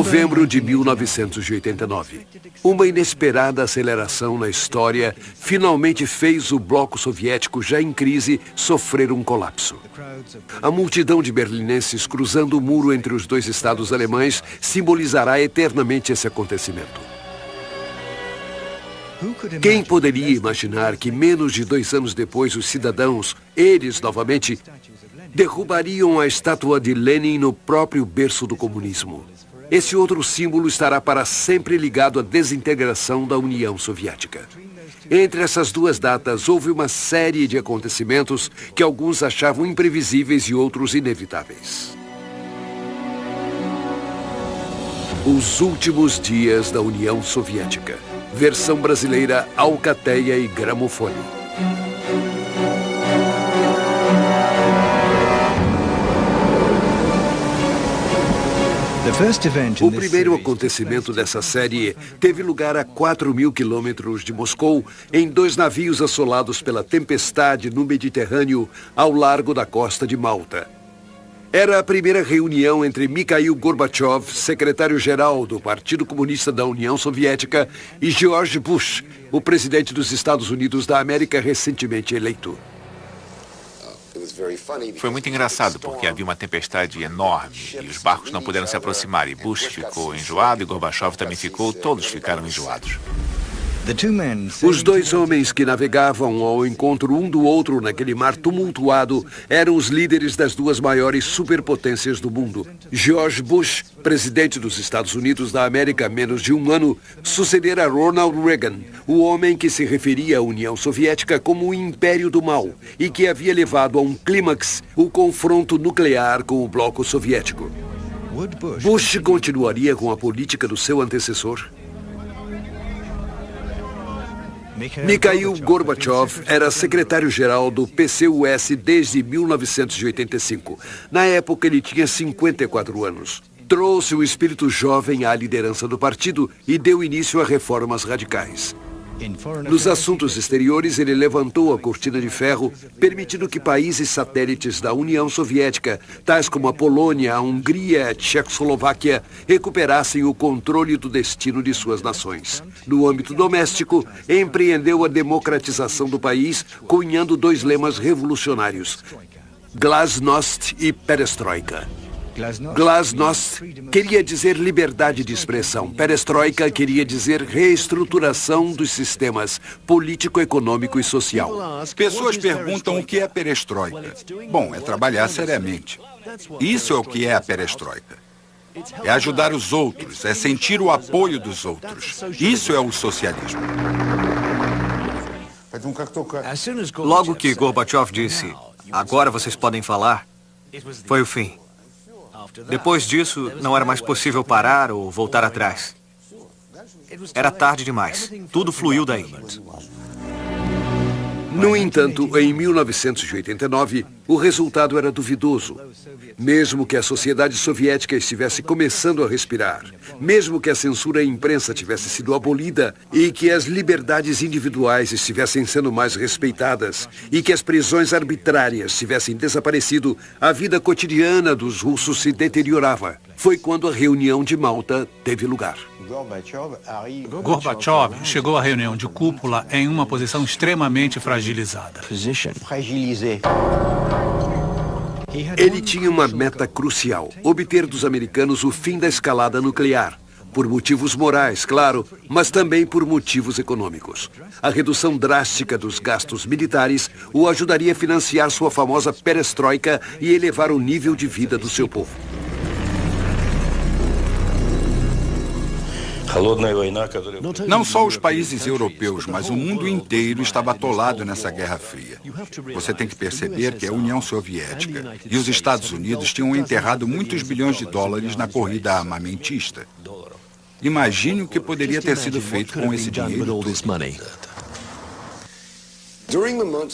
Novembro de 1989. Uma inesperada aceleração na história finalmente fez o bloco soviético, já em crise, sofrer um colapso. A multidão de berlinenses cruzando o muro entre os dois estados alemães simbolizará eternamente esse acontecimento. Quem poderia imaginar que menos de 2 anos depois os cidadãos, eles novamente, derrubariam a estátua de Lenin no próprio berço do comunismo? Esse outro símbolo estará para sempre ligado à desintegração da União Soviética. Entre essas duas datas, houve uma série de acontecimentos que alguns achavam imprevisíveis e outros inevitáveis. Os últimos dias da União Soviética. Versão brasileira, Alcateia e Gramofone. O primeiro acontecimento dessa série teve lugar a 4.000 quilômetros de Moscou, em 2 navios assolados pela tempestade no Mediterrâneo, ao largo da costa de Malta. Era a primeira reunião entre Mikhail Gorbachev, secretário-geral do Partido Comunista da União Soviética, e George Bush, o presidente dos Estados Unidos da América recentemente eleito. Foi muito engraçado, porque havia uma tempestade enorme e os barcos não puderam se aproximar. E Bush ficou enjoado e Gorbachev também ficou. Todos ficaram enjoados. Os dois homens que navegavam ao encontro um do outro naquele mar tumultuado eram os líderes das duas maiores superpotências do mundo. George Bush, presidente dos Estados Unidos da América há menos de 1 ano, sucedera Ronald Reagan, o homem que se referia à União Soviética como o império do mal e que havia levado a um clímax o confronto nuclear com o bloco soviético. Bush continuaria com a política do seu antecessor? Mikhail Gorbachev era secretário-geral do PCUS desde 1985. Na época, ele tinha 54 anos. Trouxe o espírito jovem à liderança do partido e deu início a reformas radicais. Nos assuntos exteriores, ele levantou a cortina de ferro, permitindo que países satélites da União Soviética, tais como a Polônia, a Hungria e a Tchecoslováquia, recuperassem o controle do destino de suas nações. No âmbito doméstico, empreendeu a democratização do país, cunhando 2 lemas revolucionários: Glasnost e Perestroika. Glasnost queria dizer liberdade de expressão. Perestroika queria dizer reestruturação dos sistemas político, econômico e social. Pessoas perguntam o que é perestroika. Bom, é trabalhar seriamente. Isso é o que é a perestroika. É ajudar os outros, é sentir o apoio dos outros. Isso é o socialismo. Logo que Gorbachev disse, agora vocês podem falar, foi o fim. Depois disso, não era mais possível parar ou voltar atrás. Era tarde demais. Tudo fluiu daí. No entanto, em 1989, o resultado era duvidoso. Mesmo que a sociedade soviética estivesse começando a respirar, mesmo que a censura à imprensa tivesse sido abolida e que as liberdades individuais estivessem sendo mais respeitadas e que as prisões arbitrárias tivessem desaparecido, a vida cotidiana dos russos se deteriorava. Foi quando a reunião de Malta teve lugar. Gorbachev chegou à reunião de cúpula em uma posição extremamente fragilizada. Ele tinha uma meta crucial: obter dos americanos o fim da escalada nuclear. Por motivos morais, claro, mas também por motivos econômicos. A redução drástica dos gastos militares o ajudaria a financiar sua famosa perestroika e elevar o nível de vida do seu povo. Não só os países europeus, mas o mundo inteiro estava atolado nessa Guerra Fria. Você tem que perceber que a União Soviética e os Estados Unidos tinham enterrado muitos bilhões de dólares na corrida armamentista. Imagine o que poderia ter sido feito com esse dinheiro todo.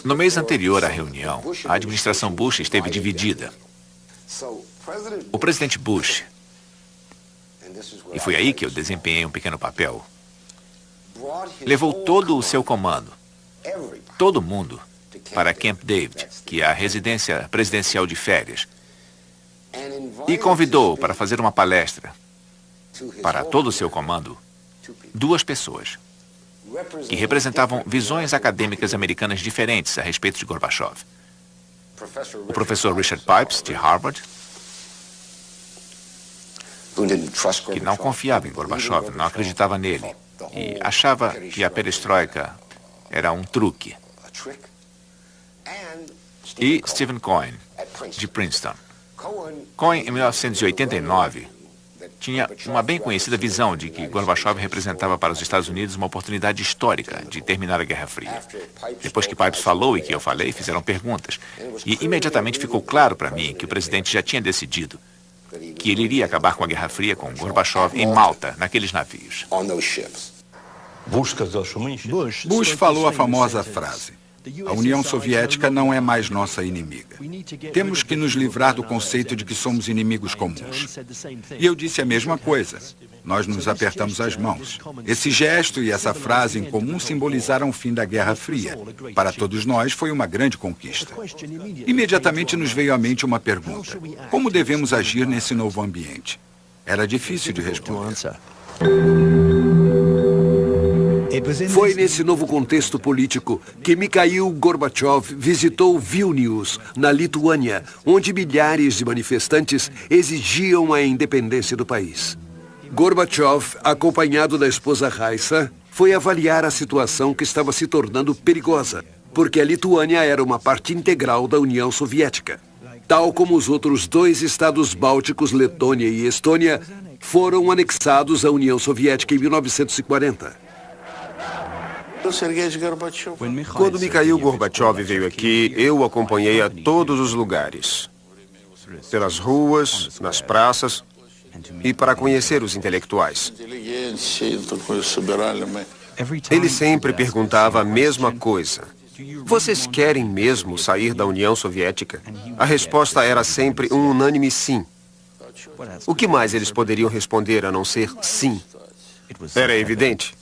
No mês anterior à reunião, a administração Bush esteve dividida. O presidente Bush, e foi aí que eu desempenhei um pequeno papel, levou todo o seu comando, todo mundo, para Camp David, que é a residência presidencial de férias, e convidou para fazer uma palestra para todo o seu comando, 2 pessoas que representavam visões acadêmicas americanas diferentes a respeito de Gorbachev. O professor Richard Pipes, de Harvard, que não confiava em Gorbachev, não acreditava nele e achava que a perestroika era um truque. E Stephen Cohen, de Princeton. Cohen, em 1989, tinha uma bem conhecida visão de que Gorbachev representava para os Estados Unidos uma oportunidade histórica de terminar a Guerra Fria. Depois que Pipes falou e que eu falei, fizeram perguntas. E imediatamente ficou claro para mim que o presidente já tinha decidido que ele iria acabar com a Guerra Fria com Gorbachev em Malta, naqueles navios. Bush falou a famosa frase: a União Soviética não é mais nossa inimiga. Temos que nos livrar do conceito de que somos inimigos comuns. E eu disse a mesma coisa. Nós nos apertamos as mãos. Esse gesto e essa frase em comum simbolizaram o fim da Guerra Fria. Para todos nós, foi uma grande conquista. Imediatamente nos veio à mente uma pergunta: como devemos agir nesse novo ambiente? Era difícil de responder. Foi nesse novo contexto político que Mikhail Gorbachev visitou Vilnius, na Lituânia, onde milhares de manifestantes exigiam a independência do país. Gorbachev, acompanhado da esposa Raisa, foi avaliar a situação que estava se tornando perigosa, porque a Lituânia era uma parte integral da União Soviética. Tal como os outros 2 estados bálticos, Letônia e Estônia, foram anexados à União Soviética em 1940. Quando Mikhail Gorbachev veio aqui, eu o acompanhei a todos os lugares. Pelas ruas, nas praças e para conhecer os intelectuais. Ele sempre perguntava a mesma coisa: vocês querem mesmo sair da União Soviética? A resposta era sempre um unânime sim. O que mais eles poderiam responder a não ser sim? Era evidente.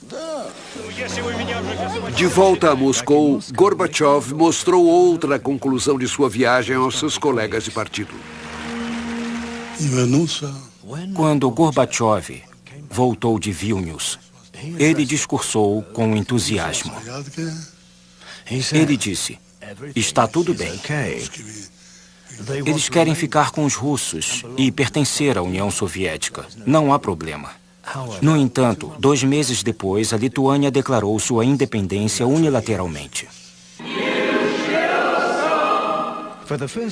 De volta a Moscou, Gorbachev mostrou outra conclusão de sua viagem aos seus colegas de partido. Quando Gorbachev voltou de Vilnius, ele discursou com entusiasmo. Ele disse: está tudo bem. Eles querem ficar com os russos e pertencer à União Soviética. Não há problema. No entanto, 2 meses depois, a Lituânia declarou sua independência unilateralmente.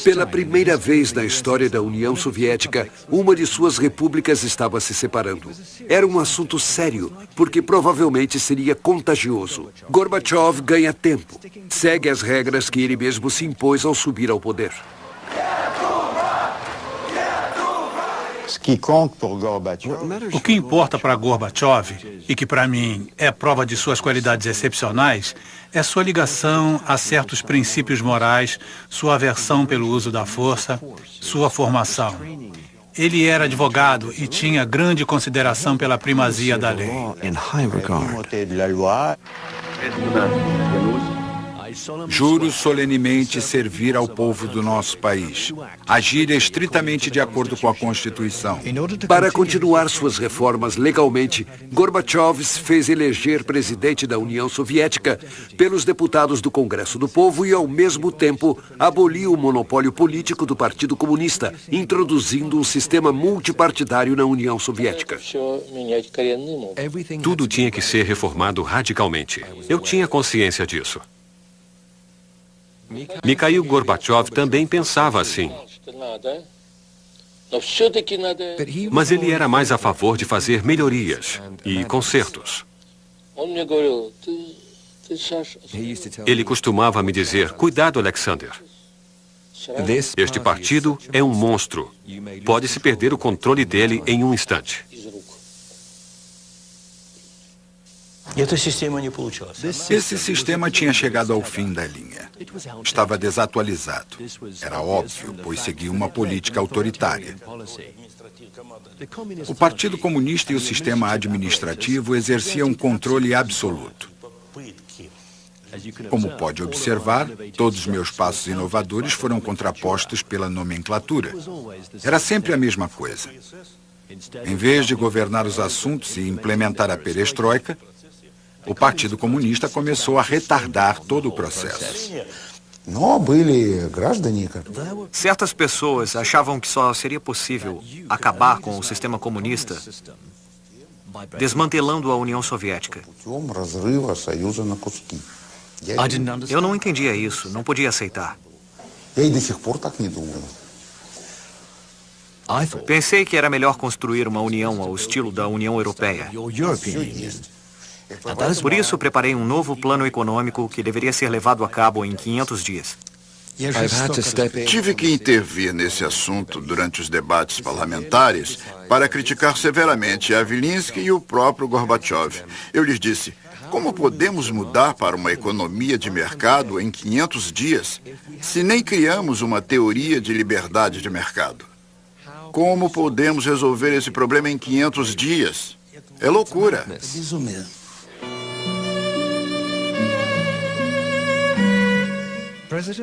Pela primeira vez na história da União Soviética, uma de suas repúblicas estava se separando. Era um assunto sério, porque provavelmente seria contagioso. Gorbachev ganha tempo. Segue as regras que ele mesmo se impôs ao subir ao poder. O que importa para Gorbachev, e que para mim é prova de suas qualidades excepcionais, é sua ligação a certos princípios morais, sua aversão pelo uso da força, sua formação. Ele era advogado e tinha grande consideração pela primazia da lei. Juro solenemente servir ao povo do nosso país, agir estritamente de acordo com a Constituição. Para continuar suas reformas legalmente, Gorbachev se fez eleger presidente da União Soviética pelos deputados do Congresso do Povo e, ao mesmo tempo, aboliu o monopólio político do Partido Comunista, introduzindo um sistema multipartidário na União Soviética. Tudo tinha que ser reformado radicalmente. Eu tinha consciência disso. Mikhail Gorbachev também pensava assim. Mas ele era mais a favor de fazer melhorias e consertos. Ele costumava me dizer: cuidado, Alexander. Este partido é um monstro. Pode-se perder o controle dele em um instante. Esse sistema tinha chegado ao fim da linha. Estava desatualizado. Era óbvio, pois seguia uma política autoritária. O Partido Comunista e o sistema administrativo exerciam um controle absoluto. Como pode observar, todos os meus passos inovadores foram contrapostos pela nomenclatura. Era sempre a mesma coisa. Em vez de governar os assuntos e implementar a perestroika, o Partido Comunista começou a retardar todo o processo. Certas pessoas achavam que só seria possível acabar com o sistema comunista desmantelando a União Soviética. Eu não entendia isso, não podia aceitar. Pensei que era melhor construir uma união ao estilo da União Europeia. Por isso, preparei um novo plano econômico que deveria ser levado a cabo em 500 dias. Tive que intervir nesse assunto durante os debates parlamentares para criticar severamente Yavlinsky e o próprio Gorbachev. Eu lhes disse, como podemos mudar para uma economia de mercado em 500 dias se nem criamos uma teoria de liberdade de mercado? Como podemos resolver esse problema em 500 dias? É loucura.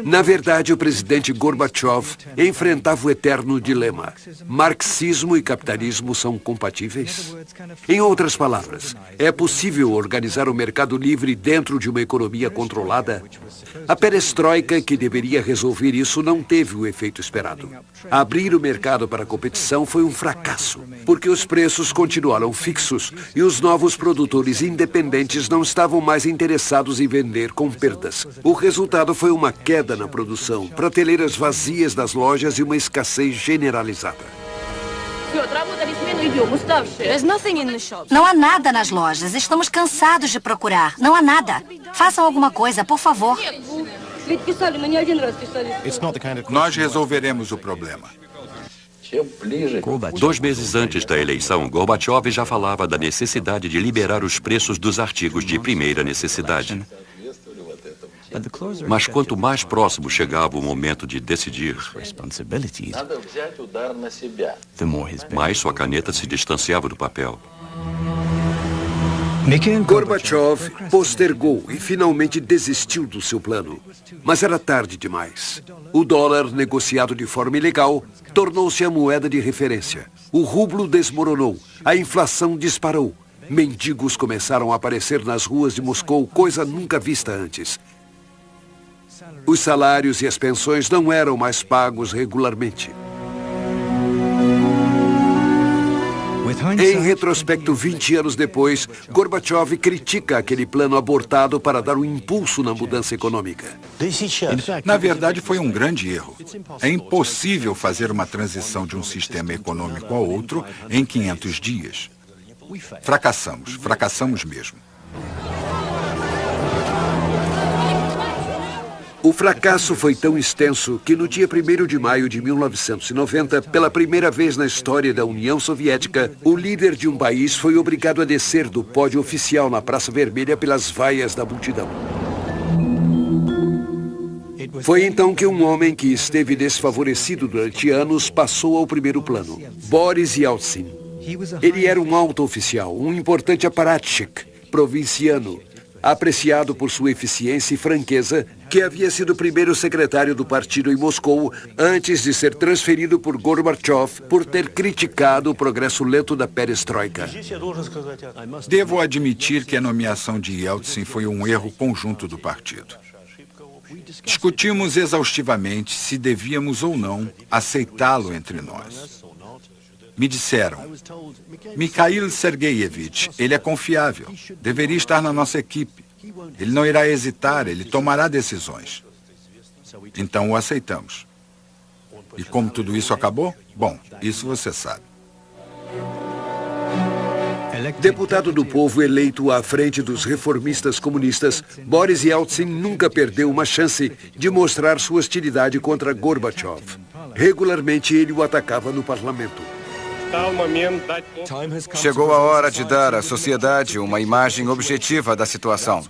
Na verdade, o presidente Gorbachev enfrentava o eterno dilema. Marxismo e capitalismo são compatíveis? Em outras palavras, é possível organizar o mercado livre dentro de uma economia controlada? A perestroika, que deveria resolver isso, não teve o efeito esperado. Abrir o mercado para a competição foi um fracasso, porque os preços continuaram fixos e os novos produtores independentes não estavam mais interessados em vender com perdas. O resultado foi uma queda na produção, prateleiras vazias das lojas e uma escassez generalizada. Não há nada nas lojas. Estamos cansados de procurar. Não há nada. Façam alguma coisa, por favor. Nós resolveremos o problema. 2 meses antes da eleição, Gorbachev já falava da necessidade de liberar os preços dos artigos de primeira necessidade. Mas quanto mais próximo chegava o momento de decidir, mais sua caneta se distanciava do papel. Gorbachev postergou e finalmente desistiu do seu plano. Mas era tarde demais. O dólar, negociado de forma ilegal, tornou-se a moeda de referência. O rublo desmoronou. A inflação disparou. Mendigos começaram a aparecer nas ruas de Moscou, coisa nunca vista antes. Os salários e as pensões não eram mais pagos regularmente. Em retrospecto, 20 anos depois, Gorbachev critica aquele plano abortado para dar um impulso na mudança econômica. Na verdade, foi um grande erro. É impossível fazer uma transição de um sistema econômico ao outro em 500 dias. Fracassamos mesmo. O fracasso foi tão extenso que no dia 1º de maio de 1990, pela primeira vez na história da União Soviética, o líder de um país foi obrigado a descer do pódio oficial na Praça Vermelha pelas vaias da multidão. Foi então que um homem que esteve desfavorecido durante anos passou ao primeiro plano, Boris Yeltsin. Ele era um alto oficial, um importante apparatchik, provinciano, apreciado por sua eficiência e franqueza, que havia sido o primeiro secretário do partido em Moscou antes de ser transferido por Gorbachev por ter criticado o progresso lento da perestroika. Devo admitir que a nomeação de Yeltsin foi um erro conjunto do partido. Discutimos exaustivamente se devíamos ou não aceitá-lo entre nós. Me disseram, Mikhail Sergeyevich, ele é confiável, deveria estar na nossa equipe. Ele não irá hesitar, ele tomará decisões. Então o aceitamos. E como tudo isso acabou? Bom, isso você sabe. Deputado do povo eleito à frente dos reformistas comunistas, Boris Yeltsin nunca perdeu uma chance de mostrar sua hostilidade contra Gorbachev. Regularmente ele o atacava no parlamento. Chegou a hora de dar à sociedade uma imagem objetiva da situação.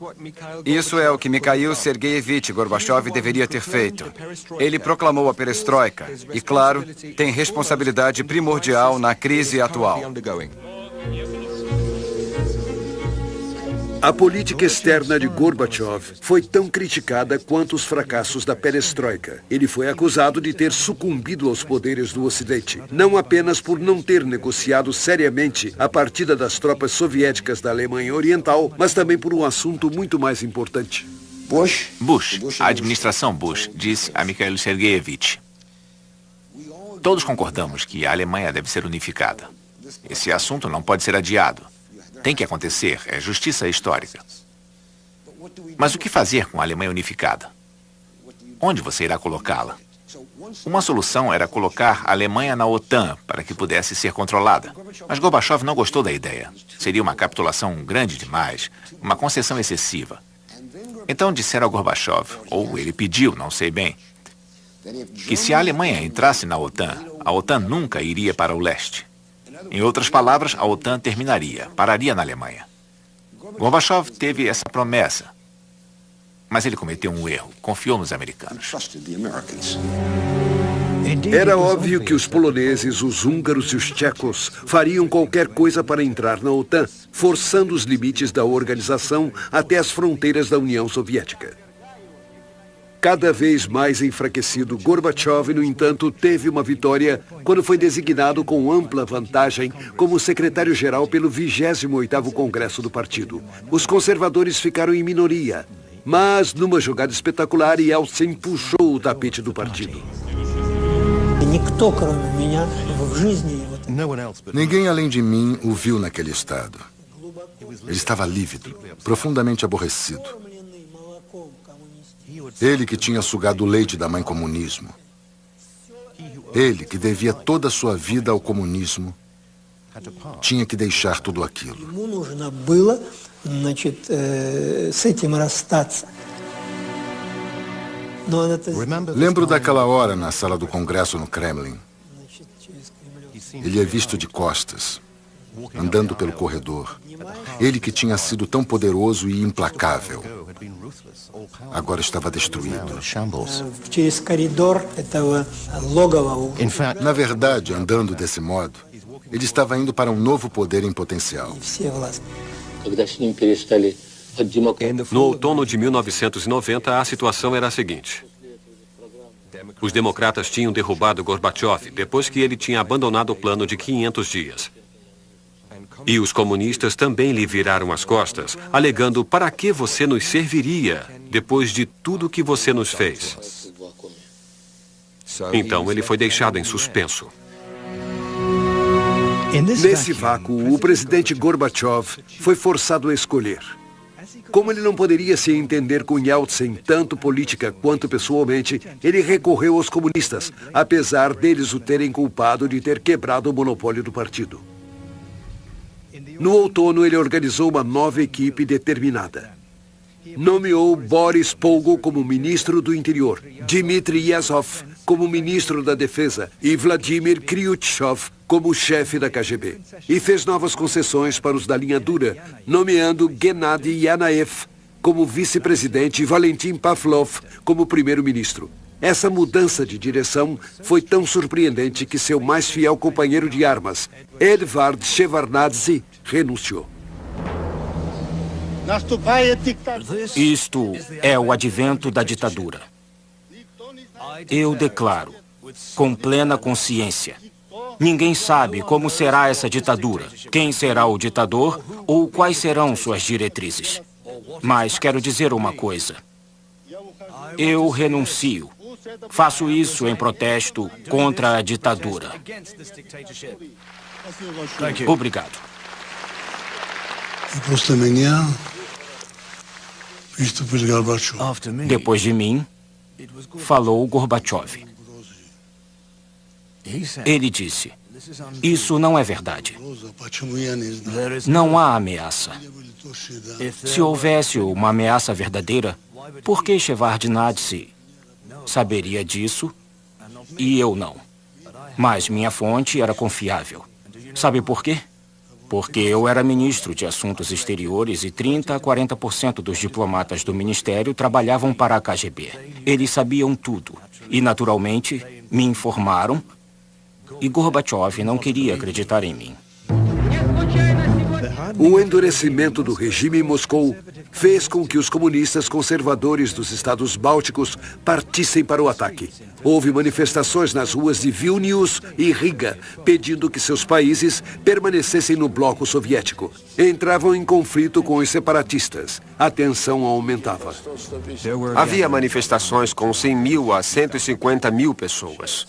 Isso é o que Mikhail Sergeyevich Gorbachev deveria ter feito. Ele proclamou a perestroika e, claro, tem responsabilidade primordial na crise atual. A política externa de Gorbachev foi tão criticada quanto os fracassos da perestroika. Ele foi acusado de ter sucumbido aos poderes do Ocidente, não apenas por não ter negociado seriamente a partida das tropas soviéticas da Alemanha Oriental, mas também por um assunto muito mais importante. A administração Bush, disse a Mikhail Sergeyevich: todos concordamos que a Alemanha deve ser unificada. Esse assunto não pode ser adiado. Tem que acontecer, é justiça histórica. Mas o que fazer com a Alemanha unificada? Onde você irá colocá-la? Uma solução era colocar a Alemanha na OTAN para que pudesse ser controlada. Mas Gorbachev não gostou da ideia. Seria uma capitulação grande demais, uma concessão excessiva. Então disseram a Gorbachev, ou ele pediu, não sei bem, que se a Alemanha entrasse na OTAN, a OTAN nunca iria para o leste. Em outras palavras, a OTAN terminaria, pararia na Alemanha. Gorbachev teve essa promessa, mas ele cometeu um erro, confiou nos americanos. Era óbvio que os poloneses, os húngaros e os tchecos fariam qualquer coisa para entrar na OTAN, forçando os limites da organização até as fronteiras da União Soviética. Cada vez mais enfraquecido, Gorbachev, no entanto, teve uma vitória quando foi designado com ampla vantagem como secretário-geral pelo 28º Congresso do partido. Os conservadores ficaram em minoria, mas numa jogada espetacular, Yeltsin puxou o tapete do partido. Ninguém além de mim o viu naquele estado. Ele estava lívido, profundamente aborrecido. Ele que tinha sugado o leite da mãe comunismo. Ele que devia toda a sua vida ao comunismo, tinha que deixar tudo aquilo. Lembro daquela hora na sala do Congresso no Kremlin. Ele é visto de costas, andando pelo corredor. Ele que tinha sido tão poderoso e implacável, agora estava destruído. Na verdade, andando desse modo, ele estava indo para um novo poder em potencial. No outono de 1990, a situação era a seguinte. Os democratas tinham derrubado Gorbachev depois que ele tinha abandonado o plano de 500 dias. E os comunistas também lhe viraram as costas, alegando: para que você nos serviria depois de tudo que você nos fez? Então ele foi deixado em suspenso. Nesse vácuo, o presidente Gorbachev foi forçado a escolher. Como ele não poderia se entender com Yeltsin, tanto política quanto pessoalmente, ele recorreu aos comunistas, apesar deles o terem culpado de ter quebrado o monopólio do partido. No outono, ele organizou uma nova equipe determinada. Nomeou Boris Pogo como ministro do Interior, Dmitry Yazov como ministro da Defesa e Vladimir Kryuchkov como chefe da KGB. E fez novas concessões para os da linha dura, nomeando Gennady Yanaev como vice-presidente e Valentin Pavlov como primeiro-ministro. Essa mudança de direção foi tão surpreendente que seu mais fiel companheiro de armas, Edvard Shevardnadze, renunciou. Isto é o advento da ditadura. Eu declaro, com plena consciência, ninguém sabe como será essa ditadura, quem será o ditador ou quais serão suas diretrizes. Mas quero dizer uma coisa. Eu renuncio. Faço isso em protesto contra a ditadura. Obrigado. Depois de mim, falou Gorbachev. Ele disse: isso não é verdade. Não há ameaça. Se houvesse uma ameaça verdadeira, por que Shevardnadze saberia disso e eu não? Mas minha fonte era confiável. Sabe por quê? Porque eu era ministro de Assuntos Exteriores e 30% a 40% dos diplomatas do ministério trabalhavam para a KGB. Eles sabiam tudo e, naturalmente, me informaram e Gorbachev não queria acreditar em mim. O endurecimento do regime em Moscou fez com que os comunistas conservadores dos estados bálticos partissem para o ataque. Houve manifestações nas ruas de Vilnius e Riga, pedindo que seus países permanecessem no bloco soviético. Entravam em conflito com os separatistas. A tensão aumentava. Havia manifestações com 100 mil a 150 mil pessoas.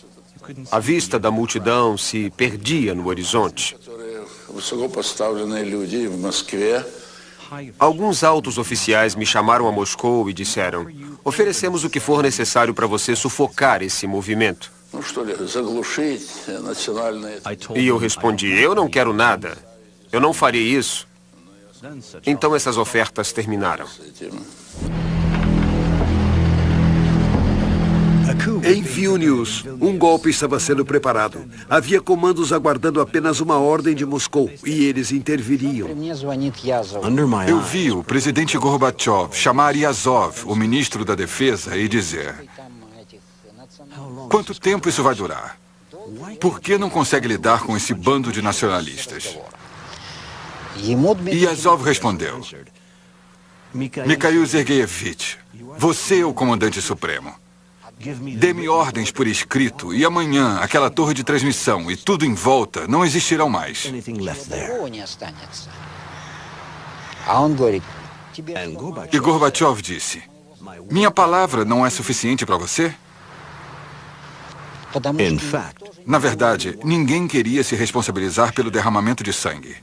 A vista da multidão se perdia no horizonte. Alguns altos oficiais me chamaram a Moscou e disseram: oferecemos o que for necessário para você sufocar esse movimento. E eu respondi: eu não quero nada. Eu não farei isso. Então essas ofertas terminaram. Em Vilnius, um golpe estava sendo preparado. Havia comandos aguardando apenas uma ordem de Moscou e eles interviriam. Eu vi o presidente Gorbachev chamar Yazov, o ministro da Defesa, e dizer: quanto tempo isso vai durar? Por que não consegue lidar com esse bando de nacionalistas? E Yazov respondeu: Mikhail Sergeyevich, você é o comandante supremo. Dê-me ordens por escrito e amanhã aquela torre de transmissão e tudo em volta não existirão mais. E Gorbachev disse: minha palavra não é suficiente para você? Na verdade, ninguém queria se responsabilizar pelo derramamento de sangue.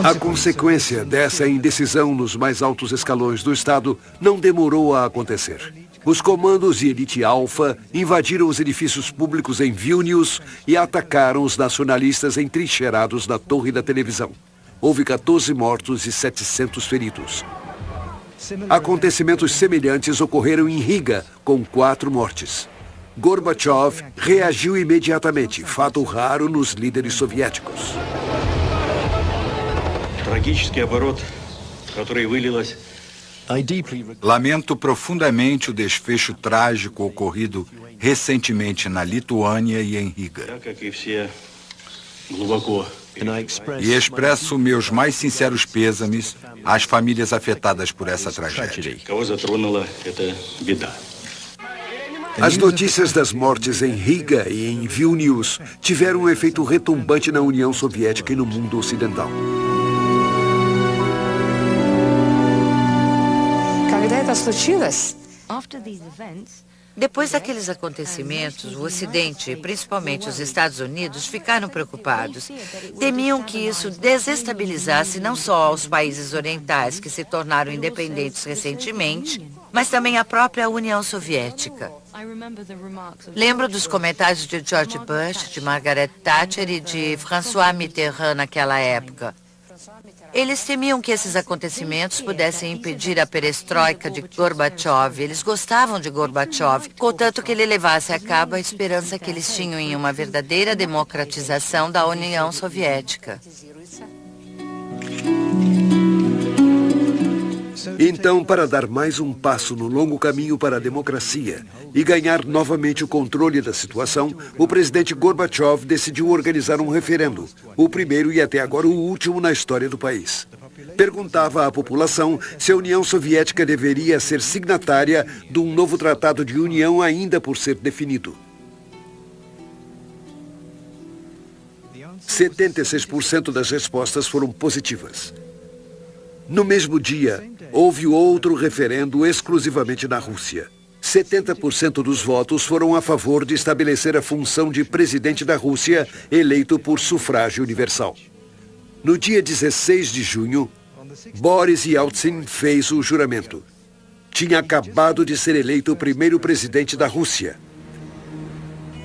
A consequência dessa indecisão nos mais altos escalões do Estado não demorou a acontecer. Os comandos de elite alfa invadiram os edifícios públicos em Vilnius e atacaram os nacionalistas entrincheirados na torre da televisão. Houve 14 mortos e 700 feridos. Acontecimentos semelhantes ocorreram em Riga, com 4 mortes. Gorbachev reagiu imediatamente, fato raro nos líderes soviéticos. Lamento profundamente o desfecho trágico ocorrido recentemente na Lituânia e em Riga. E expresso meus mais sinceros pêsames às famílias afetadas por essa tragédia. As notícias das mortes em Riga e em Vilnius tiveram um efeito retumbante na União Soviética e no mundo ocidental. Depois daqueles acontecimentos, o Ocidente, principalmente os Estados Unidos, ficaram preocupados. Temiam que isso desestabilizasse não só os países orientais, que se tornaram independentes recentemente, mas também a própria União Soviética. Lembro dos comentários de George Bush, de Margaret Thatcher e de François Mitterrand naquela época. Eles temiam que esses acontecimentos pudessem impedir a perestroika de Gorbachev. Eles gostavam de Gorbachev, contanto que ele levasse a cabo a esperança que eles tinham em uma verdadeira democratização da União Soviética. Então, para dar mais um passo no longo caminho para a democracia e ganhar novamente o controle da situação, o presidente Gorbachev decidiu organizar um referendo, o primeiro e até agora o último na história do país. Perguntava à população se a União Soviética deveria ser signatária de um novo tratado de união ainda por ser definido. 76% das respostas foram positivas. No mesmo dia, houve outro referendo exclusivamente na Rússia. 70% dos votos foram a favor de estabelecer a função de presidente da Rússia, eleito por sufrágio universal. No dia 16 de junho, Boris Yeltsin fez o juramento. Tinha acabado de ser eleito o primeiro presidente da Rússia.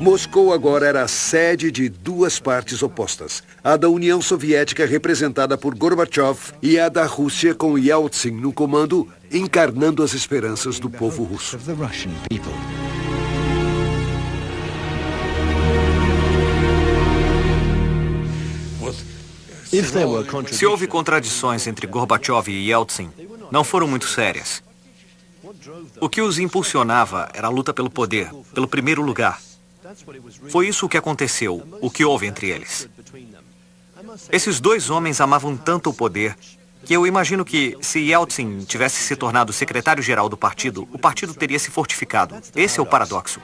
Moscou agora era a sede de duas partes opostas. A da União Soviética, representada por Gorbachev, e a da Rússia, com Yeltsin no comando, encarnando as esperanças do povo russo. Se houve contradições entre Gorbachev e Yeltsin, não foram muito sérias. O que os impulsionava era a luta pelo poder, pelo primeiro lugar. Foi isso o que aconteceu, o que houve entre eles. Esses dois homens amavam tanto o poder que eu imagino que, se Yeltsin tivesse se tornado secretário-geral do partido, o partido teria se fortificado. Esse é o paradoxo.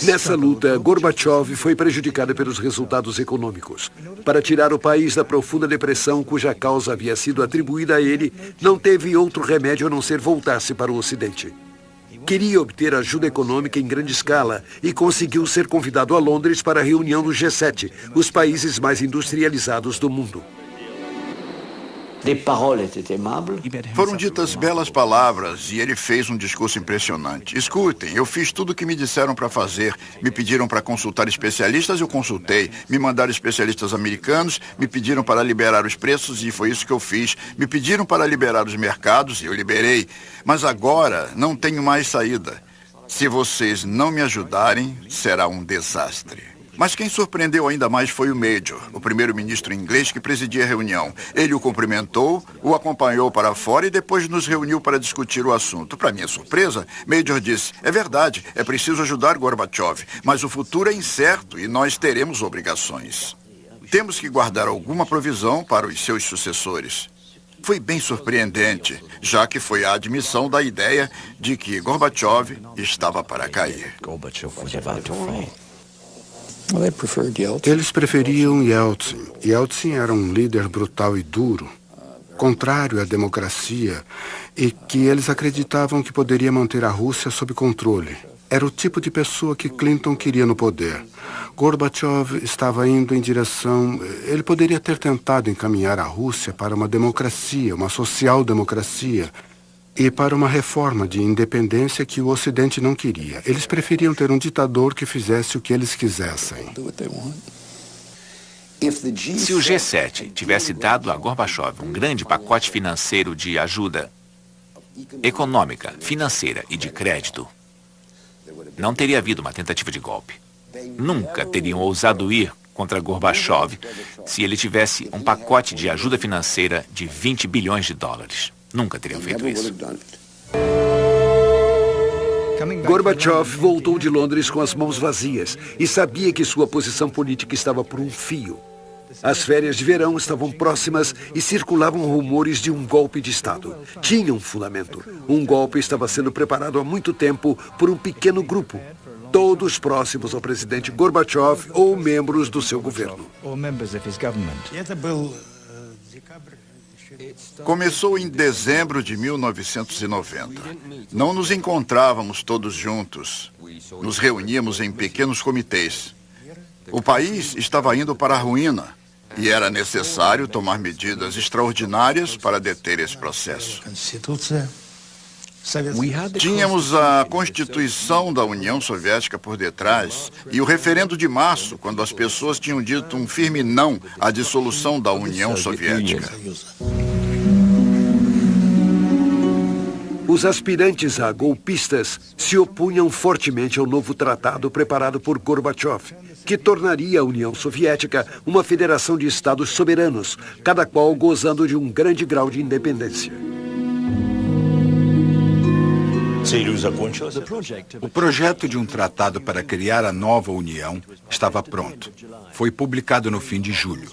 Nessa luta, Gorbachev foi prejudicado pelos resultados econômicos. Para tirar o país da profunda depressão cuja causa havia sido atribuída a ele, não teve outro remédio a não ser voltar-se para o Ocidente. Queria obter ajuda econômica em grande escala e conseguiu ser convidado a Londres para a reunião do G7, os países mais industrializados do mundo. Foram ditas belas palavras e ele fez um discurso impressionante. Escutem, eu fiz tudo o que me disseram para fazer. Me pediram para consultar especialistas, eu consultei. Me mandaram especialistas americanos, me pediram para liberar os preços e foi isso que eu fiz. Me pediram para liberar os mercados e eu liberei. Mas agora não tenho mais saída. Se vocês não me ajudarem, será um desastre. Mas quem surpreendeu ainda mais foi o Major, o primeiro-ministro inglês que presidia a reunião. Ele o cumprimentou, o acompanhou para fora e depois nos reuniu para discutir o assunto. Para minha surpresa, Major disse, é verdade, é preciso ajudar Gorbachev, mas o futuro é incerto e nós teremos obrigações. Temos que guardar alguma provisão para os seus sucessores. Foi bem surpreendente, já que foi a admissão da ideia de que Gorbachev estava para cair. Eles preferiam Yeltsin. Yeltsin era um líder brutal e duro, contrário à democracia, e que eles acreditavam que poderia manter a Rússia sob controle. Era o tipo de pessoa que Clinton queria no poder. Gorbachev estava indo em direção... Ele poderia ter tentado encaminhar a Rússia para uma democracia, uma social-democracia, e para uma reforma de independência que o Ocidente não queria. Eles preferiam ter um ditador que fizesse o que eles quisessem. Se o G7 tivesse dado a Gorbachev um grande pacote financeiro de ajuda econômica, financeira e de crédito, não teria havido uma tentativa de golpe. Nunca teriam ousado ir contra Gorbachev se ele tivesse um pacote de ajuda financeira de 20 bilhões de dólares. Nunca teriam feito isso. Gorbachev voltou de Londres com as mãos vazias e sabia que sua posição política estava por um fio. As férias de verão estavam próximas e circulavam rumores de um golpe de Estado. Tinha um fundamento. Um golpe estava sendo preparado há muito tempo por um pequeno grupo, todos próximos ao presidente Gorbachev ou membros do seu governo. Começou em dezembro de 1990. Não nos encontrávamos todos juntos. Nos reuníamos em pequenos comitês. O país estava indo para a ruína e era necessário tomar medidas extraordinárias para deter esse processo. Tínhamos a Constituição da União Soviética por detrás e o referendo de março, quando as pessoas tinham dito um firme não à dissolução da União Soviética. Os aspirantes a golpistas se opunham fortemente ao novo tratado preparado por Gorbachev, que tornaria a União Soviética uma federação de estados soberanos, cada qual gozando de um grande grau de independência. O projeto de um tratado para criar a nova União estava pronto. Foi publicado no fim de julho.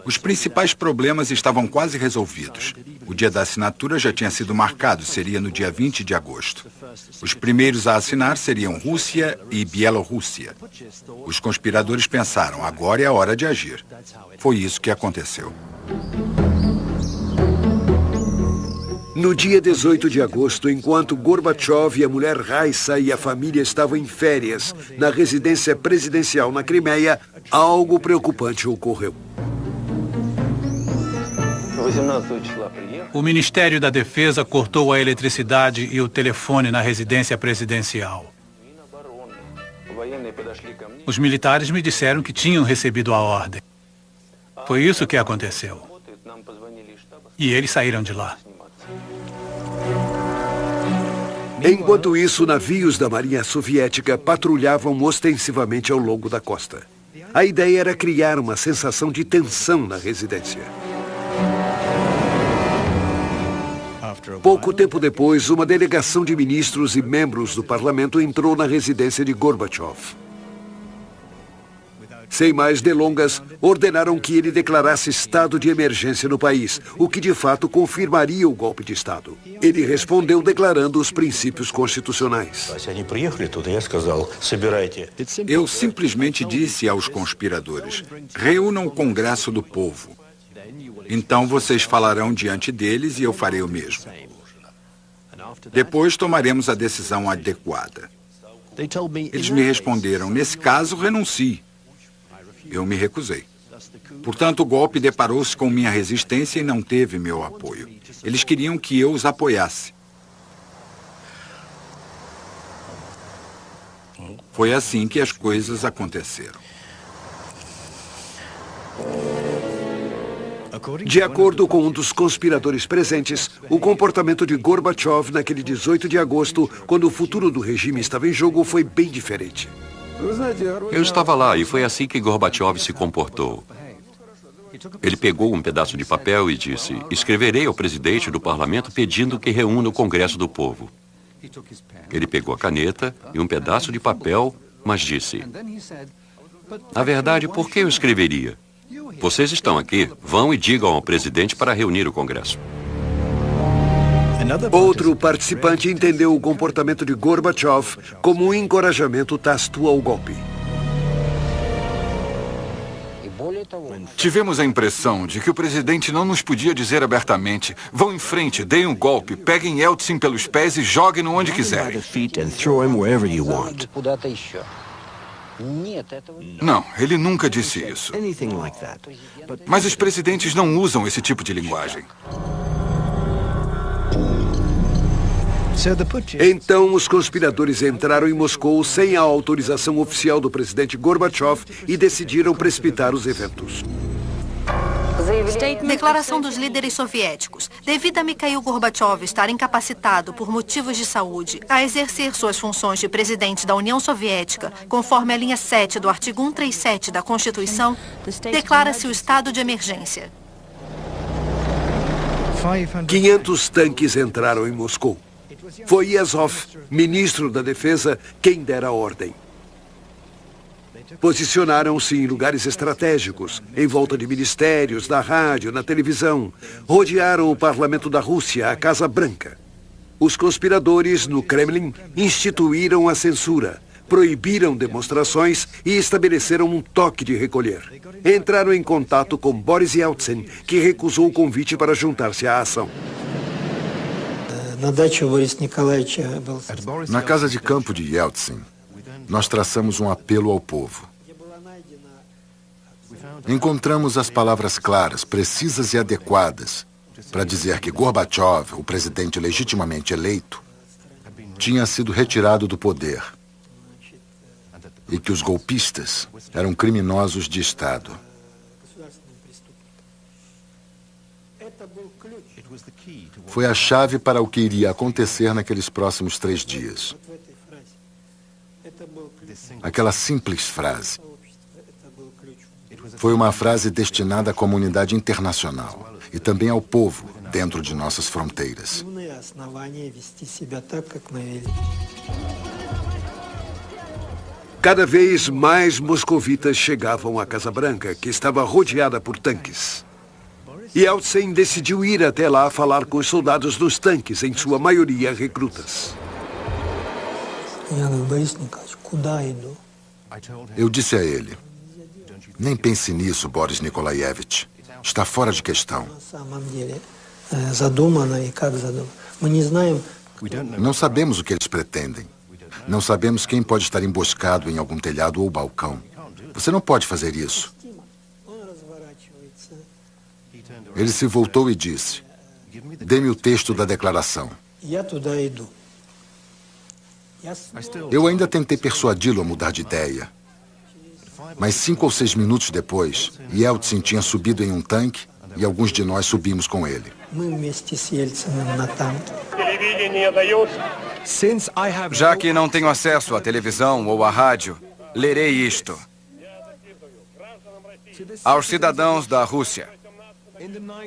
Os principais problemas estavam quase resolvidos. O dia da assinatura já tinha sido marcado, seria no dia 20 de agosto. Os primeiros a assinar seriam Rússia e Bielorrússia. Os conspiradores pensaram, agora é a hora de agir. Foi isso que aconteceu. No dia 18 de agosto, enquanto Gorbachev e a mulher Raissa e a família estavam em férias na residência presidencial na Crimeia, algo preocupante ocorreu. O Ministério da Defesa cortou a eletricidade e o telefone na residência presidencial. Os militares me disseram que tinham recebido a ordem. Foi isso que aconteceu. E eles saíram de lá. Enquanto isso, navios da Marinha Soviética patrulhavam ostensivamente ao longo da costa. A ideia era criar uma sensação de tensão na residência. Pouco tempo depois, uma delegação de ministros e membros do parlamento entrou na residência de Gorbachev. Sem mais delongas, ordenaram que ele declarasse estado de emergência no país, o que de fato confirmaria o golpe de Estado. Ele respondeu declarando os princípios constitucionais. Eu simplesmente disse aos conspiradores: reúnam o Congresso do Povo. Então vocês falarão diante deles e eu farei o mesmo. Depois tomaremos a decisão adequada. Eles me responderam: nesse caso, renuncie. Eu me recusei. Portanto, o golpe deparou-se com minha resistência e não teve meu apoio. Eles queriam que eu os apoiasse. Foi assim que as coisas aconteceram. De acordo com um dos conspiradores presentes, o comportamento de Gorbachev naquele 18 de agosto, quando o futuro do regime estava em jogo, foi bem diferente. Eu estava lá e foi assim que Gorbachev se comportou. Ele pegou um pedaço de papel e disse: escreverei ao presidente do parlamento pedindo que reúna o Congresso do Povo. Ele pegou a caneta e um pedaço de papel, mas disse: na verdade, por que eu escreveria? Vocês estão aqui, vão e digam ao presidente para reunir o Congresso. Outro participante entendeu o comportamento de Gorbachev como um encorajamento tácito ao golpe. Tivemos a impressão de que o presidente não nos podia dizer abertamente: vão em frente, deem um golpe, peguem Yeltsin pelos pés e joguem-no onde quiserem. Não, ele nunca disse isso. Mas os presidentes não usam esse tipo de linguagem. Então, os conspiradores entraram em Moscou sem a autorização oficial do presidente Gorbachev e decidiram precipitar os eventos. Declaração dos líderes soviéticos. Devido a Mikhail Gorbachev estar incapacitado por motivos de saúde a exercer suas funções de presidente da União Soviética, conforme a linha 7 do artigo 137 da Constituição, declara-se o estado de emergência. 500 tanques entraram em Moscou. Foi Yazov, ministro da Defesa, quem dera a ordem. Posicionaram-se em lugares estratégicos, em volta de ministérios, na rádio, na televisão. Rodearam o parlamento da Rússia, a Casa Branca. Os conspiradores, no Kremlin, instituíram a censura, proibiram demonstrações e estabeleceram um toque de recolher. Entraram em contato com Boris Yeltsin, que recusou o convite para juntar-se à ação. Na casa de campo de Yeltsin, nós traçamos um apelo ao povo. Encontramos as palavras claras, precisas e adequadas para dizer que Gorbachev, o presidente legitimamente eleito, tinha sido retirado do poder e que os golpistas eram criminosos de Estado. Foi a chave para o que iria acontecer naqueles próximos 3 dias. Aquela simples frase foi uma frase destinada à comunidade internacional e também ao povo dentro de nossas fronteiras. Cada vez mais moscovitas chegavam à Casa Branca, que estava rodeada por tanques. Yeltsin decidiu ir até lá falar com os soldados dos tanques, em sua maioria recrutas. Eu disse a ele: nem pense nisso, Boris Nikolaevich. Está fora de questão. Não sabemos o que eles pretendem. Não sabemos quem pode estar emboscado em algum telhado ou balcão. Você não pode fazer isso. Ele se voltou e disse: dê-me o texto da declaração. Eu ainda tentei persuadi-lo a mudar de ideia. Mas 5 ou 6 minutos depois, Yeltsin tinha subido em um tanque e alguns de nós subimos com ele. Já que não tenho acesso à televisão ou à rádio, lerei isto. Aos cidadãos da Rússia,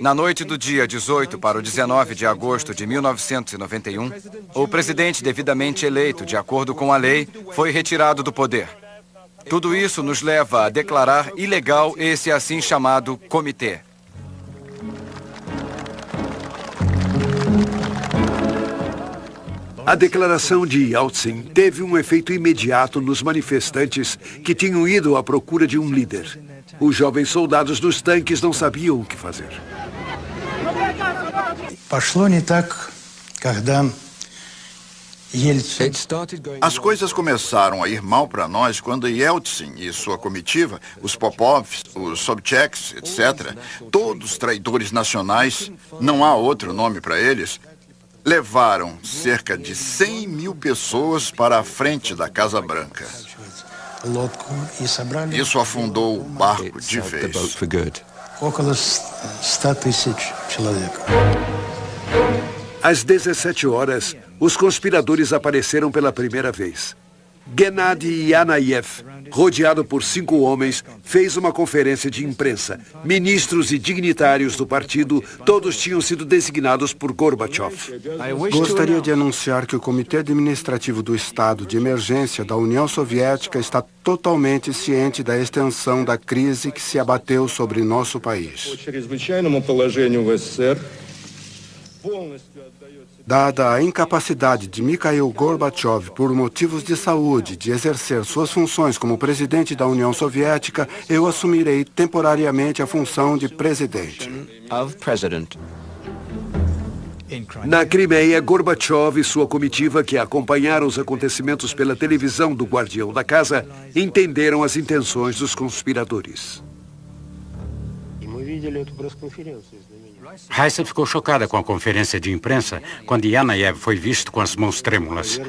Na noite do dia 18 para o 19 de agosto de 1991, o presidente devidamente eleito de acordo com a lei foi retirado do poder. Tudo isso nos leva a declarar ilegal esse assim chamado comitê. A declaração de Yeltsin teve um efeito imediato nos manifestantes que tinham ido à procura de um líder. Os jovens soldados dos tanques não sabiam o que fazer. As coisas começaram a ir mal para nós quando Yeltsin e sua comitiva, os Popovs, os Sobchaks, etc., todos traidores nacionais, não há outro nome para eles, levaram cerca de 100 mil pessoas para a frente da Casa Branca. Isso afundou o barco de vez. Às 17 horas, os conspiradores apareceram pela primeira vez. Gennady Yanayev, rodeado por 5 homens, fez uma conferência de imprensa. Ministros e dignitários do partido, todos tinham sido designados por Gorbachev. Gostaria de anunciar que o Comitê Administrativo do Estado de Emergência da União Soviética está totalmente ciente da extensão da crise que se abateu sobre nosso país. Dada a incapacidade de Mikhail Gorbachev por motivos de saúde de exercer suas funções como presidente da União Soviética, eu assumirei temporariamente a função de presidente. Na Crimeia, Gorbachev e sua comitiva, que acompanharam os acontecimentos pela televisão do Guardião da Casa, entenderam as intenções dos conspiradores. Raissa ficou chocada com a conferência de imprensa quando Yanayev foi visto com as mãos trêmulas.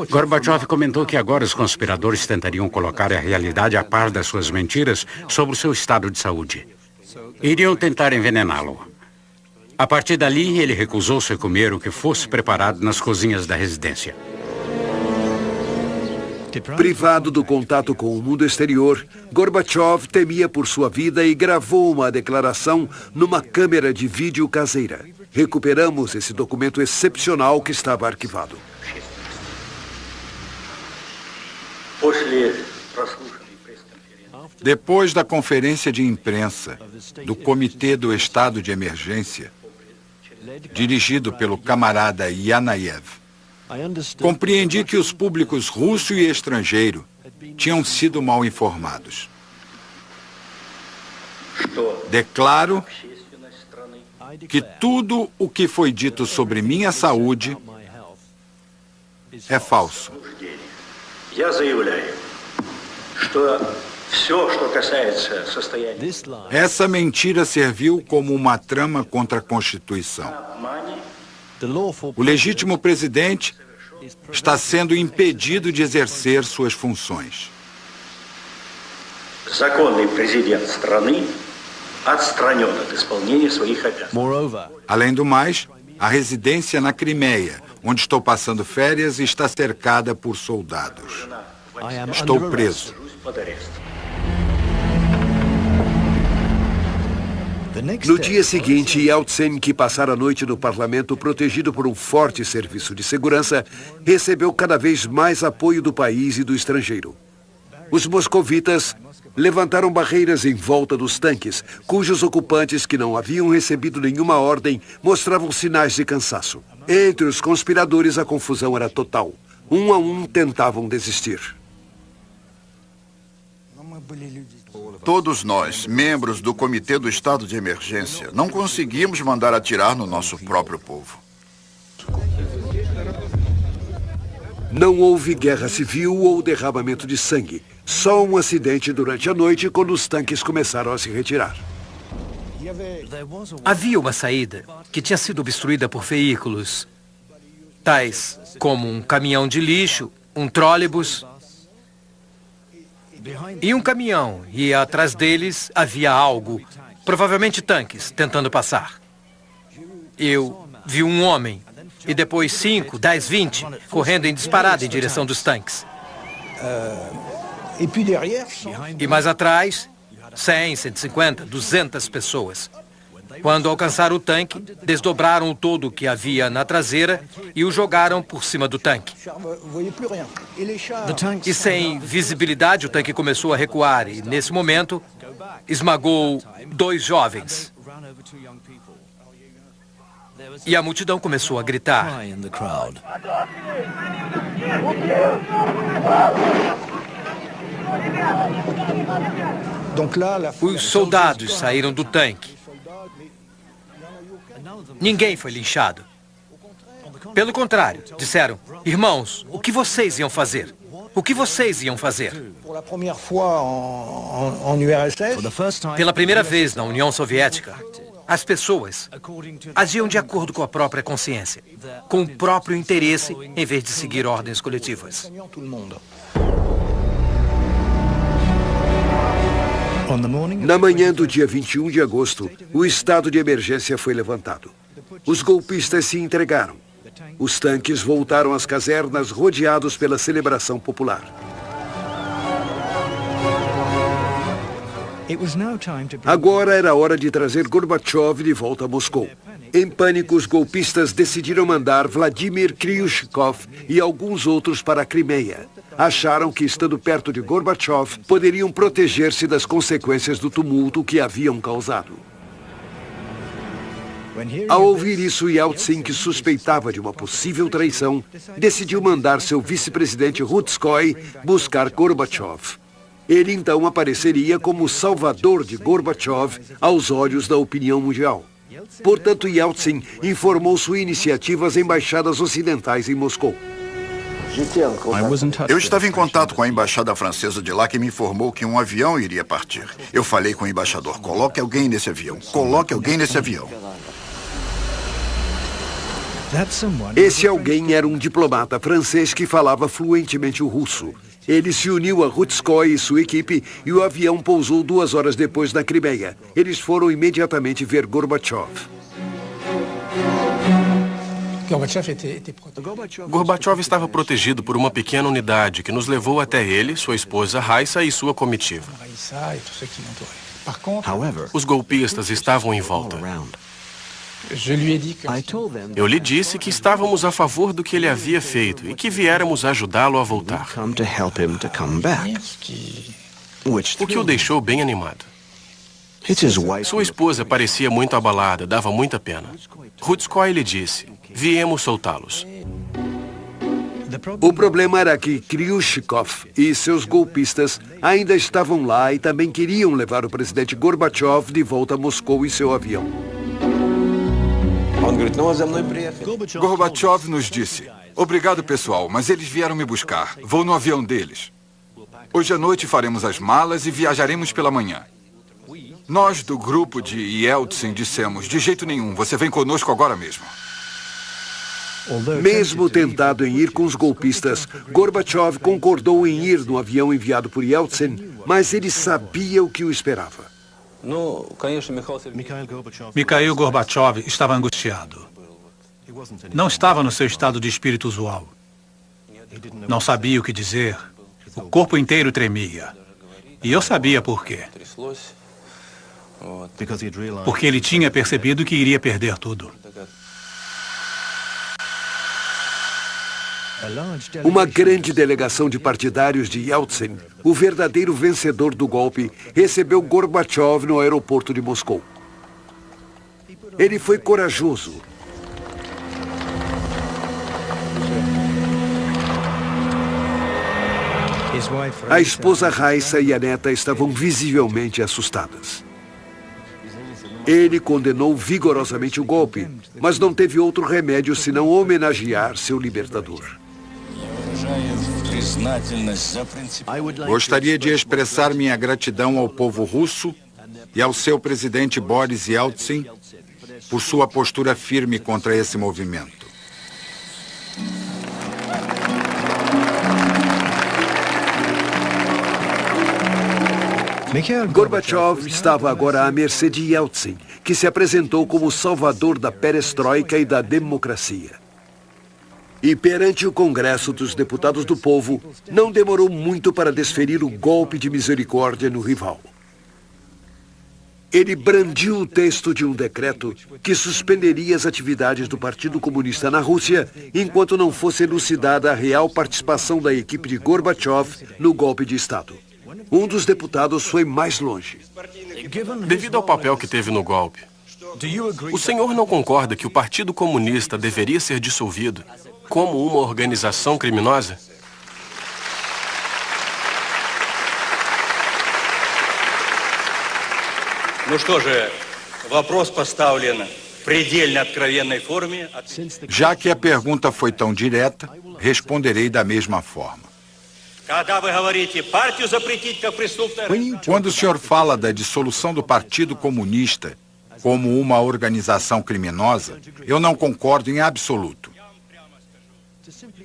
Gorbachev comentou que agora os conspiradores tentariam colocar a realidade a par das suas mentiras sobre o seu estado de saúde. Iriam tentar envenená-lo. A partir dali, ele recusou-se a comer o que fosse preparado nas cozinhas da residência. Privado do contato com o mundo exterior, Gorbachev temia por sua vida e gravou uma declaração numa câmera de vídeo caseira. Recuperamos esse documento excepcional que estava arquivado. Depois da conferência de imprensa do Comitê do Estado de Emergência, dirigido pelo camarada Yanayev, compreendi que os públicos russo e estrangeiro tinham sido mal informados. Declaro que tudo o que foi dito sobre minha saúde é falso. Essa mentira serviu como uma trama contra a Constituição. O legítimo presidente está sendo impedido de exercer suas funções. Além do mais, a residência na Crimeia, onde estou passando férias, está cercada por soldados. Estou preso. No dia seguinte, Yeltsin, que passara a noite no parlamento protegido por um forte serviço de segurança, recebeu cada vez mais apoio do país e do estrangeiro. Os moscovitas levantaram barreiras em volta dos tanques, cujos ocupantes, que não haviam recebido nenhuma ordem, mostravam sinais de cansaço. Entre os conspiradores, a confusão era total. Um a um tentavam desistir. Todos nós, membros do Comitê do Estado de Emergência, não conseguimos mandar atirar no nosso próprio povo. Não houve guerra civil ou derramamento de sangue. Só um acidente durante a noite quando os tanques começaram a se retirar. Havia uma saída que tinha sido obstruída por veículos, tais como um caminhão de lixo, um trólebus e um caminhão, e atrás deles havia algo, provavelmente tanques, tentando passar. Eu vi um homem, e depois 5, 10, 20, correndo em disparada em direção dos tanques. E mais atrás, 100, 150, 200 pessoas. Quando alcançaram o tanque, desdobraram o toldo que havia na traseira e o jogaram por cima do tanque. E sem visibilidade, o tanque começou a recuar e, nesse momento, esmagou 2 jovens. E a multidão começou a gritar. Os soldados saíram do tanque. Ninguém foi linchado. Pelo contrário, disseram: irmãos, o que vocês iam fazer? O que vocês iam fazer? Pela primeira vez na União Soviética, as pessoas agiam de acordo com a própria consciência, com o próprio interesse, em vez de seguir ordens coletivas. Na manhã do dia 21 de agosto, o estado de emergência foi levantado. Os golpistas se entregaram. Os tanques voltaram às casernas rodeados pela celebração popular. Agora era hora de trazer Gorbachev de volta a Moscou. Em pânico, os golpistas decidiram mandar Vladimir Kryushkov e alguns outros para a Crimeia. Acharam que, estando perto de Gorbachev, poderiam proteger-se das consequências do tumulto que haviam causado. Ao ouvir isso, Yeltsin, que suspeitava de uma possível traição, decidiu mandar seu vice-presidente Rutskoy buscar Gorbachev. Ele então apareceria como o salvador de Gorbachev aos olhos da opinião mundial. Portanto, Yeltsin informou sua iniciativa às embaixadas ocidentais em Moscou. Eu estava em contato com a embaixada francesa de lá, que me informou que um avião iria partir. Eu falei com o embaixador: coloque alguém nesse avião, coloque alguém nesse avião. Esse alguém era um diplomata francês que falava fluentemente o russo. Ele se uniu a Rutskoy e sua equipe e o avião pousou 2 horas depois na Crimeia. Eles foram imediatamente ver Gorbachev. Gorbachev estava protegido por uma pequena unidade que nos levou até ele, sua esposa Raissa e sua comitiva. Os golpistas estavam em volta. Eu lhe disse que estávamos a favor do que ele havia feito e que viéramos ajudá-lo a voltar. O que o deixou bem animado. Sua esposa parecia muito abalada, dava muita pena. Rutskoy lhe disse: viemos soltá-los. O problema era que Kryushkov e seus golpistas ainda estavam lá e também queriam levar o presidente Gorbachev de volta a Moscou em seu avião. Gorbachev nos disse: obrigado, pessoal, mas eles vieram me buscar. Vou no avião deles. Hoje à noite faremos as malas e viajaremos pela manhã. Nós, do grupo de Yeltsin, dissemos: de jeito nenhum, você vem conosco agora mesmo. Mesmo tentado em ir com os golpistas, Gorbachev concordou em ir no avião enviado por Yeltsin, mas ele sabia o que o esperava. Mikhail Gorbachev estava angustiado. Não estava no seu estado de espírito usual. Não sabia o que dizer. O corpo inteiro tremia. E eu sabia por quê. Porque ele tinha percebido que iria perder tudo. Uma grande delegação de partidários de Yeltsin, o verdadeiro vencedor do golpe, recebeu Gorbachev no aeroporto de Moscou. Ele foi corajoso. A esposa Raissa e a neta estavam visivelmente assustadas. Ele condenou vigorosamente o golpe, mas não teve outro remédio senão homenagear seu libertador. Gostaria de expressar minha gratidão ao povo russo e ao seu presidente Boris Yeltsin por sua postura firme contra esse movimento. Gorbachev estava agora à mercê de Yeltsin, que se apresentou como o salvador da perestroika e da democracia. E perante o Congresso dos Deputados do Povo, não demorou muito para desferir o golpe de misericórdia no rival. Ele brandiu o texto de um decreto que suspenderia as atividades do Partido Comunista na Rússia enquanto não fosse elucidada a real participação da equipe de Gorbachev no golpe de Estado. Um dos deputados foi mais longe. Devido ao papel que teve no golpe, o senhor não concorda que o Partido Comunista deveria ser dissolvido como uma organização criminosa? Ну что же, вопрос поставлен в предельно откровенной форме. Já que a pergunta foi tão direta, responderei da mesma forma. Когда вы говорите партию запретить как преступное... Quando o senhor fala da dissolução do Partido Comunista como uma organização criminosa, eu não concordo em absoluto.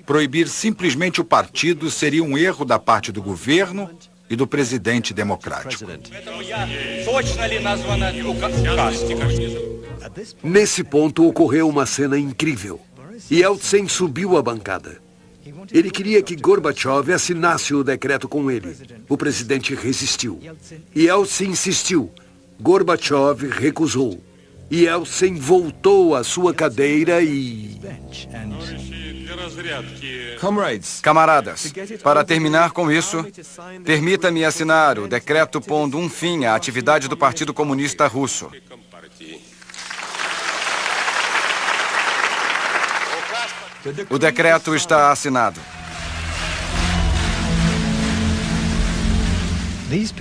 Proibir simplesmente o partido seria um erro da parte do governo e do presidente democrático. Nesse ponto ocorreu uma cena incrível. Yeltsin subiu a bancada. Ele queria que Gorbachev assinasse o decreto com ele. O presidente resistiu. Yeltsin insistiu. Gorbachev recusou. Yeltsin voltou à sua cadeira e... Camaradas, para terminar com isso, permita-me assinar o decreto pondo um fim à atividade do Partido Comunista Russo. O decreto está assinado.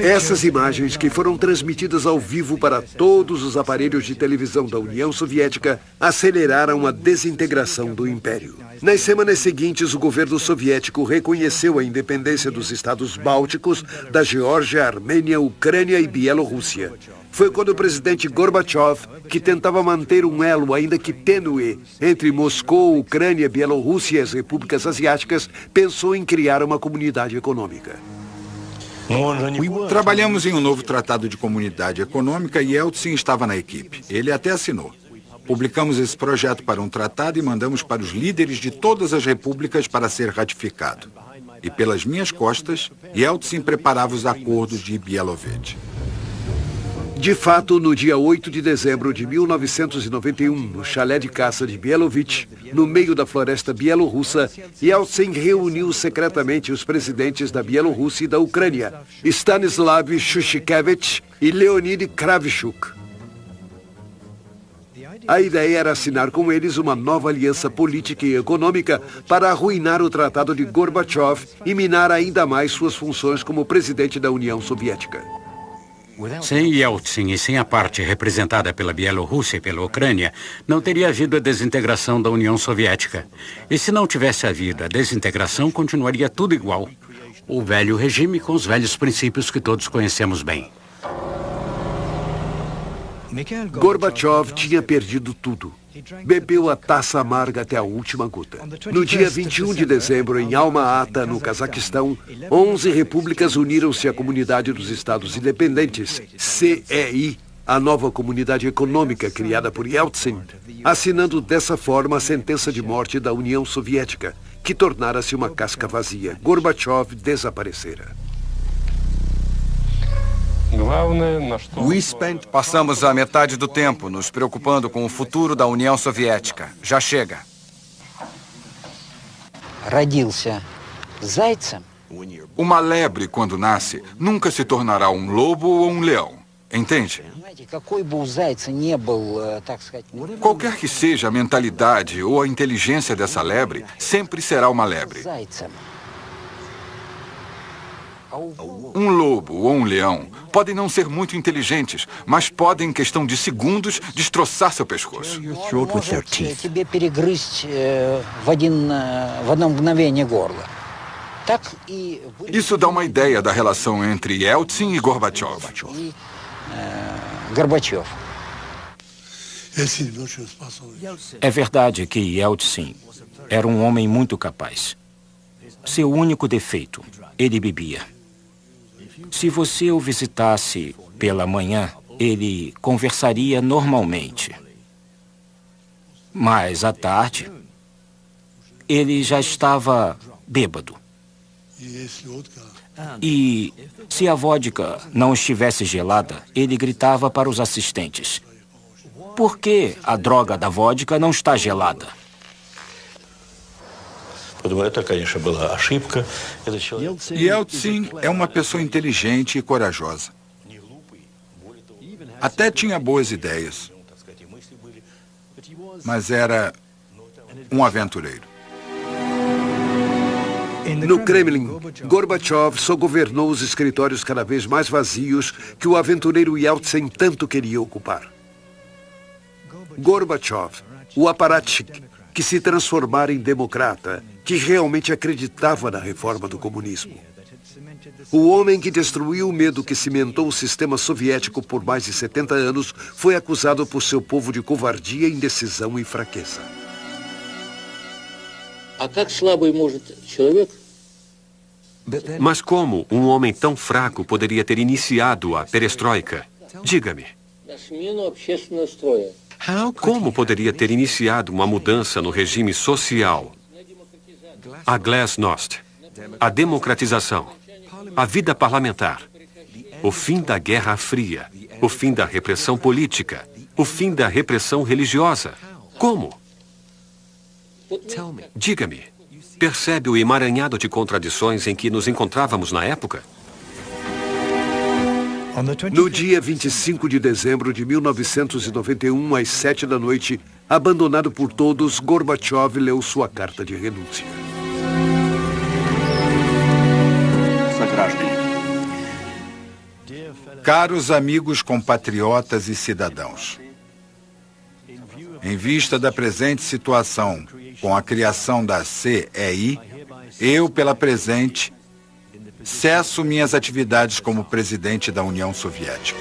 Essas imagens, que foram transmitidas ao vivo para todos os aparelhos de televisão da União Soviética, aceleraram a desintegração do Império. Nas semanas seguintes, o governo soviético reconheceu a independência dos estados bálticos, da Geórgia, Armênia, Ucrânia e Bielorrússia. Foi quando o presidente Gorbachev, que tentava manter um elo ainda que tênue entre Moscou, Ucrânia, Bielorrússia e as repúblicas asiáticas, pensou em criar uma comunidade econômica. Trabalhamos em um novo tratado de comunidade econômica e Yeltsin estava na equipe. Ele até assinou. Publicamos esse projeto para um tratado e mandamos para os líderes de todas as repúblicas para ser ratificado. E pelas minhas costas, Yeltsin preparava os acordos de Bielovete. De fato, no dia 8 de dezembro de 1991, no chalé de caça de Bielovete, no meio da floresta bielorrussa, Yeltsin reuniu secretamente os presidentes da Bielorrússia e da Ucrânia, Stanislav Shushkevich e Leonid Kravchuk. A ideia era assinar com eles uma nova aliança política e econômica para arruinar o Tratado de Gorbachev e minar ainda mais suas funções como presidente da União Soviética. Sem Yeltsin e sem a parte representada pela Bielorrússia e pela Ucrânia, não teria havido a desintegração da União Soviética. E se não tivesse havido a desintegração, continuaria tudo igual. O velho regime com os velhos princípios que todos conhecemos bem. Gorbachev tinha perdido tudo. Bebeu a taça amarga até a última gota. No dia 21 de dezembro, em Alma-Ata, no Cazaquistão, 11 repúblicas uniram-se à Comunidade dos Estados Independentes, CEI, a nova comunidade econômica criada por Yeltsin, assinando dessa forma a sentença de morte da União Soviética, que tornara-se uma casca vazia. Gorbachev desaparecera. Passamos a metade do tempo nos preocupando com o futuro da União Soviética. Já chega. Uma lebre, quando nasce, nunca se tornará um lobo ou um leão. Entende? Qualquer que seja a mentalidade ou a inteligência dessa lebre, sempre será uma lebre. Um lobo ou um leão podem não ser muito inteligentes, mas podem, em questão de segundos, destroçar seu pescoço. Isso dá uma ideia da relação entre Yeltsin e Gorbachev. É verdade que Yeltsin era um homem muito capaz. Seu único defeito, ele bebia. Se você o visitasse pela manhã, ele conversaria normalmente. Mas à tarde, ele já estava bêbado. E se a vodka não estivesse gelada, ele gritava para os assistentes: por que a droga da vodka não está gelada? Yeltsin é uma pessoa inteligente e corajosa. Até tinha boas ideias. Mas era um aventureiro. No Kremlin, Gorbachev só governou os escritórios cada vez mais vazios que o aventureiro Yeltsin tanto queria ocupar. Gorbachev, o apparatchik, que se transformara em democrata, que realmente acreditava na reforma do comunismo. O homem que destruiu o medo que cimentou o sistema soviético por mais de 70 anos foi acusado por seu povo de covardia, indecisão e fraqueza. Mas como um homem tão fraco poderia ter iniciado a perestroika? Diga-me. Como poderia ter iniciado uma mudança no regime social? A glasnost, a democratização, a vida parlamentar, o fim da Guerra Fria, o fim da repressão política, o fim da repressão religiosa. Como? Diga-me, percebe o emaranhado de contradições em que nos encontrávamos na época? No dia 25 de dezembro de 1991, às 7 da noite, abandonado por todos, Gorbachev leu sua carta de renúncia. Caros amigos compatriotas e cidadãos, em vista da presente situação, com a criação da CEI, eu, pela presente, cesso minhas atividades como presidente da União Soviética.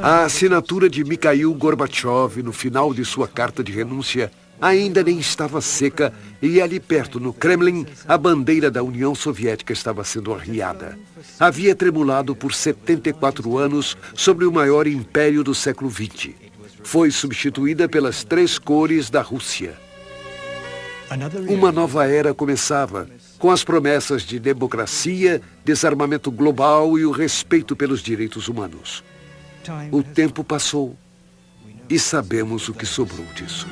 A assinatura de Mikhail Gorbachev no final de sua carta de renúncia ainda nem estava seca e ali perto, no Kremlin, a bandeira da União Soviética estava sendo arriada. Havia tremulado por 74 anos sobre o maior império do século XX. Foi substituída pelas 3 cores da Rússia. Uma nova era começava, com as promessas de democracia, desarmamento global e o respeito pelos direitos humanos. O tempo passou e sabemos o que sobrou disso.